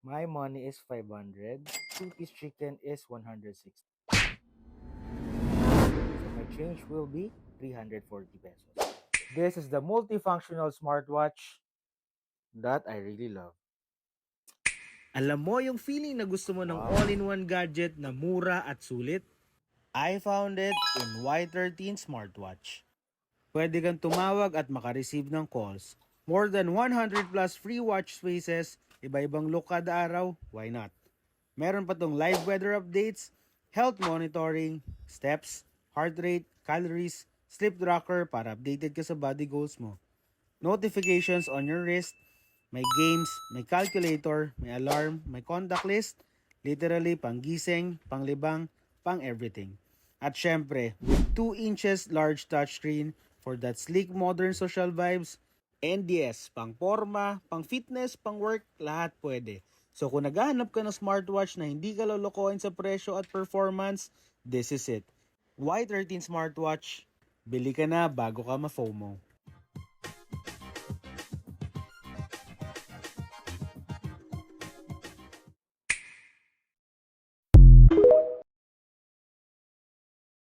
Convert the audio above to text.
My money is 500. Two-piece chicken is 160. So my change will be 340 pesos. This is the multifunctional smartwatch that I really love. Alam mo yung feeling na gusto mo ng all-in-one gadget na mura at sulit? I found it in Y13 Smartwatch. Pwede kang tumawag at makareceive ng calls. More than 100 plus free watch spaces, iba-ibang look kada araw, why not? Meron pa tong live weather updates, health monitoring, steps, heart rate, calories, sleep tracker para updated ka sa body goals mo. Notifications on your wrist, may games, may calculator, may alarm, may contact list, literally pang gising, pang libang, pang everything. At syempre, with 2 inches large touchscreen for that sleek modern social vibes, and yes, pang forma, pang fitness, pang work, lahat pwede. So kung naghahanap ka ng smartwatch na hindi ka lolokohin sa presyo at performance, this is it. Y13 Smartwatch, bili ka na bago ka ma-FOMO.